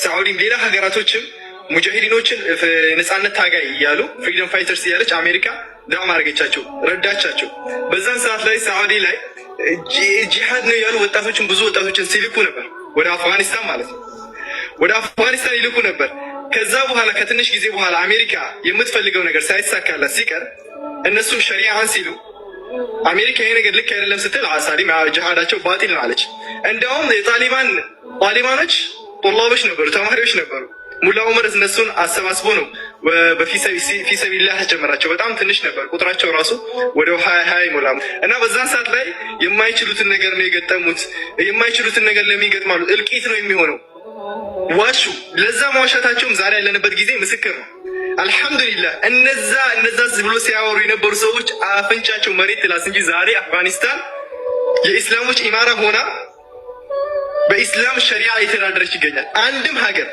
ሳዑዲም ሌላ ሀገራቶችም ሙጃሂዲኖችን ነጻነት ታጋይ እያሉ ፍሪደም ፋይተርስ እያለች አሜሪካ ዳዕዋ አድርገቻቸው፣ ረዳቻቸው። በዛን ሰዓት ላይ ሳዑዲ ላይ ጂሃድ ነው ያሉ ወጣቶችን ብዙ ወጣቶችን ሲልኩ ነበር፣ ወደ አፍጋኒስታን ማለት ነው። ወደ አፍጋኒስታን ይልኩ ነበር። ከዛ በኋላ ከትንሽ ጊዜ በኋላ አሜሪካ የምትፈልገው ነገር ሳይሳካላት ሲቀር እነሱም ሸሪዓን ሲሉ አሜሪካ ይሄ ነገር ልክ አይደለም ስትል አሳዲም ጂሃዳቸው ባጢል ነው አለች። እንደውም የጣሊባኖች ጦላቦች ነበሩ፣ ተማሪዎች ነበሩ። ሙላ ዑመር እነሱን አሰባስቦ ነው ፊሰቢላህ ጀመራቸው። በጣም ትንሽ ነበር ቁጥራቸው ራሱ ወደ 20 ይሞላል። እና በዛን ሰዓት ላይ የማይችሉትን ነገር ነው የገጠሙት። የማይችሉትን ነገር ለምን ይገጥማሉ? እልቂት ነው የሚሆነው። ዋሹ። ለዛ መዋሻታቸውም ዛሬ ያለንበት ጊዜ ምስክር ነው። አልሐምዱሊላህ እነዛ ብሎ ሲያወሩ የነበሩ ሰዎች አፍንጫቸው መሬት ትላስ እንጂ ዛሬ አፍጋኒስታን የኢስላሞች ኢማራ ሆና በኢስላም ሸሪዓ የተዳደረች ይገኛል። አንድም ሀገር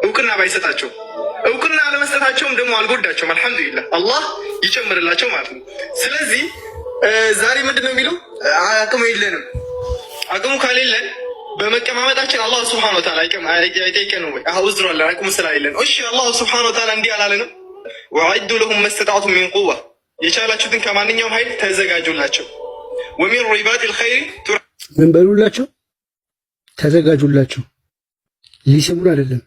እውቅና ባይሰጣቸው፣ እውቅና አለመስጠታቸውም ደግሞ አልጎዳቸውም። አልሐምዱሊላህ አላህ ይጨምርላቸው ማለት ነው። ስለዚህ ዛሬ ምንድነው የሚለው? አቅሙ የለንም። አቅሙ ካሌለን በመቀማመጣችን አላህ ሱብሓነሁ ወተዓላ አይጠይቀንም ወይ? አውዝሯል አቅሙ ስላሌለን። እሺ አላህ ሱብሓነሁ ወተዓላ እንዲህ አላለንም? ወዐዱ ለሁም መስተጣዕቱም ሚን ቁዋ፣ የቻላችሁትን ከማንኛውም ኃይል ተዘጋጁላቸው። ወሚን ሪባጢል ኸይሪ ምን በሉላቸው? ተዘጋጁላቸው። ሊሰሙን አይደለም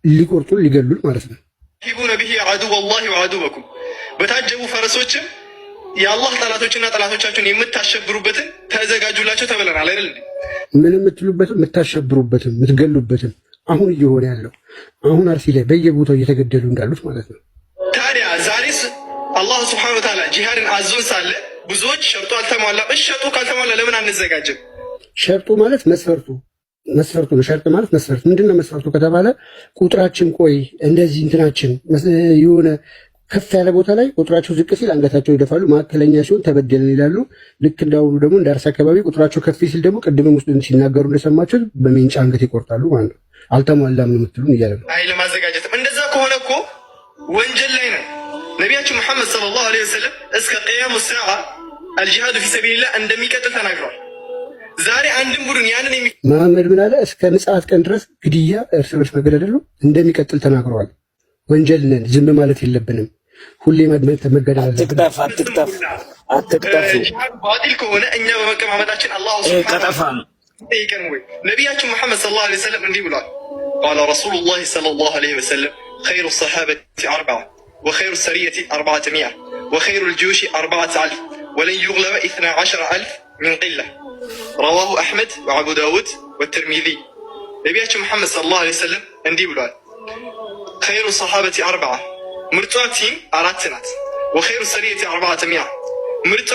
ሊቆርጡን ሊገሉን ማለት ነው። ሂቡነ ቢሂ ዐዱወላሂ ወዐዱወኩም፣ በታጀቡ ፈረሶችም የአላህ ጠላቶችና ጠላቶቻችሁን የምታሸብሩበትን ተዘጋጁላቸው ተብለናል አይደል? ምን የምትሉበትም የምታሸብሩበትም የምትገሉበትም አሁን እየሆነ ያለው አሁን አርሲ ላይ በየቦታው እየተገደሉ እንዳሉት ማለት ነው። ታዲያ ዛሬስ አላህ ሱብሓነሁ ወተዓላ ጂሃድን አዞን ሳለ ብዙዎች ሸርጡ አልተሟላም። እሺ ሸርጡ ካልተሟላ ለምን አንዘጋጅም? ሸርጡ ማለት መስፈርቱ ነው። ሸርጥ ማለት መስፈርት ምንድነው? መስፈርቱ ከተባለ ቁጥራችን ቆይ እንደዚህ እንትናችን የሆነ ከፍ ያለ ቦታ ላይ ቁጥራቸው ዝቅ ሲል አንገታቸው ይደፋሉ። መካከለኛ ሲሆን ተበደልን ይላሉ። ልክ እንዳሁኑ ደግሞ እንዳርስ አካባቢ ቁጥራቸው ከፍ ሲል ደግሞ ቅድምም ውስጥ ሲናገሩ እንደሰማቸው በሜንጫ አንገት ይቆርጣሉ ማለት ነው። አልተሟላም ነው የምትሉን እያለ ነው። አይ ለማዘጋጀትም እንደዛ ከሆነ እኮ ወንጀል ላይ ነው። ነቢያችን መሐመድ ሰለላሁ ዐለይሂ ወሰለም እስከ ቂያሙ ሰዓ አልጂሃዱ ፊ ሰቢልላህ እንደሚቀጥል ተናግረዋል። ዛሬ አንድም ቡድን ያንን መሐመድ ምን አለ? እስከ ምጽአት ቀን ድረስ ግድያ፣ እርስ በርስ መገዳደሉ እንደሚቀጥል ተናግረዋል። ወንጀል ነን፣ ዝም ማለት የለብንም። ሁሌ መገዳደል አትቅጠፍ። ባጢል ከሆነ እኛ በመቀማመጣችን አላህ ሱብሓነሁ ጠይቀን ወይ? ነቢያችን መሐመድ ሰለላሁ ዐለይሂ ወሰለም እንዲህ ብሏል። ቃለ ረሱሉላህ ሰለላሁ ዐለይሂ ወሰለም ኸይሩ ሰሓበቲ አርበዓ ወኸይሩ ሰሪየቲ አርበዓተ ሚአ ወኸይሩ ልጁዩሺ አርበዓተ አልፍ ወለን ዩግለበ ኢስና ዐሸረ አልፍ ሚን ቂላ ረዋሁ አሕመድ ወአቡ ዳውድ ወተርሚዚ። ነቢያችን መሐመድ ሰለላሁ ዐለይሂ ወሰለም እንዲህ ብሏል። ኸይሩ ሰሓበቲ አርበዓ፣ ምርጧ ቲም 4 ናት። ወኸይሩ ሰሪየቲ አርበዓተ ሚአ፣ ምርጧ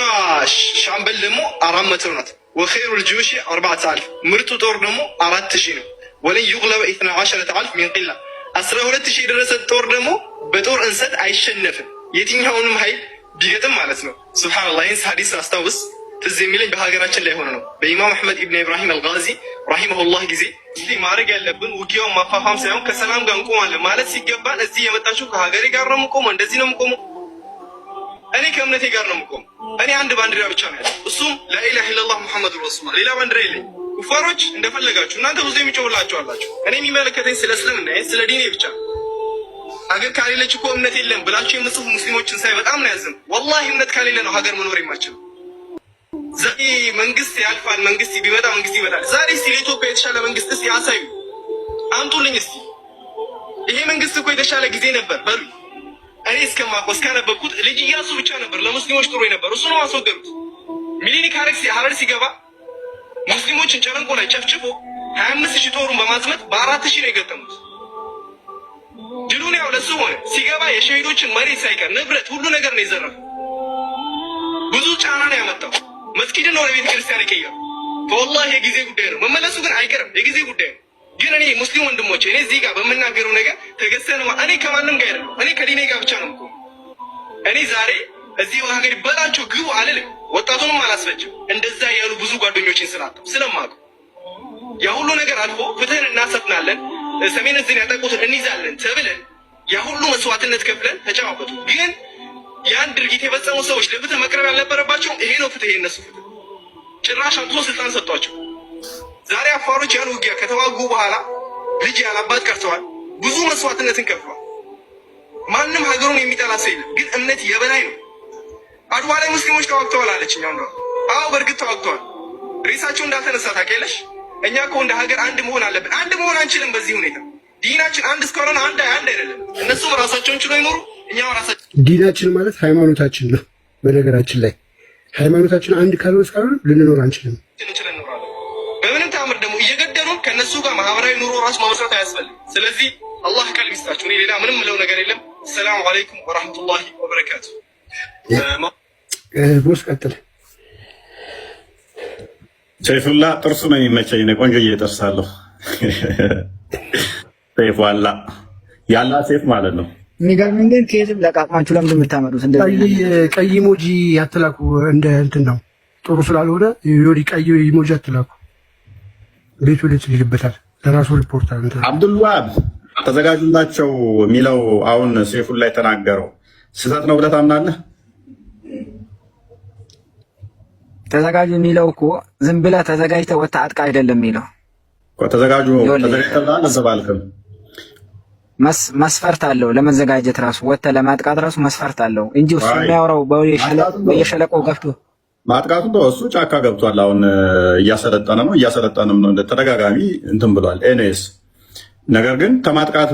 ሻምበል ደግሞ 400 ናት። ወኸይሩ ልጁዩሺ አርበዓተ አልፍ፣ ምርጡ ጦር ደግሞ 4000 ነው። ወለን ዩግለበ ኢስና ዐሸረተ አልፍ ሚን ቂላ፣ 12000 የደረሰ ጦር ደግሞ በጦር እንሰት አይሸነፍም፣ የትኛውንም ኃይል ቢገጥም ማለት ነው። ሱብሃንአላህ። ይህን ሐዲስ አስታውስ ትዝ የሚለኝ በሀገራችን ላይ ሆነ ነው። በኢማም አሕመድ ኢብን ኢብራሂም አልጋዚ ረሂመሁላህ ጊዜ እዚህ ማድረግ ያለብን ውጊያውን ማፋፋም ሳይሆን ከሰላም ጋር እንቆማለን ማለት ሲገባን እዚህ የመጣችሁ ከሀገሬ ጋር ነው የምቆመው፣ እንደዚህ ነው የምቆመው፣ እኔ ከእምነቴ ጋር ነው የምቆመው። እኔ አንድ ባንዲራ ብቻ ነው ያለው፣ እሱም ላኢላሃ ኢለላህ ሙሐመዱር ረሱሉላህ። ሌላ ባንዲራ የለኝ። ኩፋሮች እንደፈለጋችሁ እናንተ ብዙ የሚጮህላችሁ አላችሁ። እኔ የሚመለከተኝ ስለ እስልምና ስለ ዲኔ ብቻ። ሀገር ካሌለች እኮ እምነት የለም ብላችሁ የምጽፉ ሙስሊሞችን ሳይ በጣም ነው ያዘን። ወላሂ እምነት ካሌለ ነው ሀገር መኖር የማችለው። ዛሬ መንግስት ያልፋል፣ መንግስት ቢመጣ መንግስት ይመጣል። ዛሬ እስቲ ለኢትዮጵያ የተሻለ መንግስት እስቲ ያሳዩ፣ አምጡልኝ እስቲ። ይሄ መንግስት እኮ የተሻለ ጊዜ ነበር በሉ። እኔ እስከማውቀው እስካነበብኩት ልጅ ኢያሱ ብቻ ነበር ለሙስሊሞች ጥሩ የነበር፣ እሱ ነው አስወገዱት። ሚሊኒክ ሀረር ሲገባ ሙስሊሞችን ጨለንቆ ላይ ጨፍጭፎ 25000 ጦሩን በማዝመት በ4000 ነው የገጠሙት። ድሉን ያው ለሱ ሆነ። ሲገባ የሸሂዶችን መሬት ሳይቀር ንብረት ሁሉ ነገር ነው የዘረፈው። ብዙ ጫና ነው ያመጣው። መስጊድን ወደ ቤተ ክርስቲያን ይቀየሩ። ወላሂ የጊዜ ጉዳይ ነው። መመለሱ ግን አይቀርም፣ የጊዜ ጉዳይ ነው። ግን እኔ ሙስሊም ወንድሞቼ እኔ እዚህ ጋር በምናገረው ነገር ተገሰነ እኔ ከማንም ጋር አይደለም፣ እኔ ከዲኔ ጋር ብቻ ነው የምቆመው። እኔ ዛሬ እዚህ ሀገር ይበላቸው ግቡ አልልም፣ ወጣቱንም አላስፈጅም። እንደዛ ያሉ ብዙ ጓደኞችን ስላጣሁ ስለማውቀው ያ ሁሉ ነገር አልፎ ፍትህን እናሰፍናለን፣ ሰሜን እዝን ያጠቁትን እንይዛለን ተብለን ያ ሁሉ መስዋዕትነት ከፍለን ተጨባበጡ። ግን ያን ድርጊት የፈጸሙ ሰዎች ለፍትህ መቅረብ ያልነበረባቸው ይሄ ነው ፍትህ፣ የነሱ ፍትህ ጭራሽ አምጥቶ ስልጣን ሰጧቸው። ዛሬ አፋሮች ያን ውጊያ ከተዋጉ በኋላ ልጅ ያላባት ቀርተዋል። ብዙ መስዋዕትነትን ከፍለዋል። ማንም ሀገሩን የሚጠላ ሰው የለም። ግን እምነት የበላይ ነው። አድዋ ላይ ሙስሊሞች ተዋግተዋል አለችኝ። አዎ በእርግጥ ተዋግተዋል። ሬሳቸው እንዳልተነሳ ታውቂያለሽ። እኛ እኮ እንደ ሀገር አንድ መሆን አለብን። አንድ መሆን አንችልም በዚህ ሁኔታ። ዲናችን አንድ እስካልሆነ አንድ አይደለም። እነሱም ራሳቸውን ችሎ ይኖሩ፣ እኛም ራሳችን። ዲናችን ማለት ሃይማኖታችን ነው። በነገራችን ላይ ሃይማኖታችን አንድ ካልሆነ እስካልሆነ ልንኖር አንችልም። በምንም ተአምር ደግሞ እየገደሉን ከእነሱ ጋር ማህበራዊ ኑሮ ራሱ መመስረት አያስፈልግም። ስለዚህ አላህ ቀልብ ይስጣችሁ። እኔ ሌላ ምንም ምለው ነገር የለም። ሰላም አለይኩም ወራህመቱላሂ ወበረካቱ። ቦስ ቀጥል። ሰይፉላ ጥርሱ ነው የሚመቸኝ። ነው ቆንጆ እየጠርሳለሁ። ሰይፉ አላ ያላ ሴፍ ማለት ነው። የሚገርመኝ ግን ከየትም ለቃቅማችሁ ለምንድን የምታመጡት? ቀይ ኢሞጂ አትላኩ። እንደ እንትን ነው ጥሩ ስላልሆነ ዮዲ ቀይ ኢሞጂ አትላኩ። ቤቱ ልት ይልበታል ለራሱ ሪፖርተር እንትን አብዱልዋሃብ ተዘጋጁላቸው የሚለው አሁን ሰይፉን ላይ ተናገረው ስህተት ነው ብለህ ታምናለህ? ተዘጋጁ የሚለው እኮ ዝም ብለህ ተዘጋጅተህ ወጥተህ አጥቃ አይደለም የሚለው። ተዘጋጁ ተዘጋጅተህ አልተባልክም። መስፈርት አለው ለመዘጋጀት ራሱ ወጥተህ ለማጥቃት ራሱ መስፈርት አለው እንጂ እሱ የሚያወራው በየሸለቆው ገብቶ ማጥቃቱ እሱ ጫካ ገብቷል። አሁን እያሰለጠነም ነው ተደጋጋሚ እንትን ብሏል። ኤኔስ ነገር ግን ከማጥቃት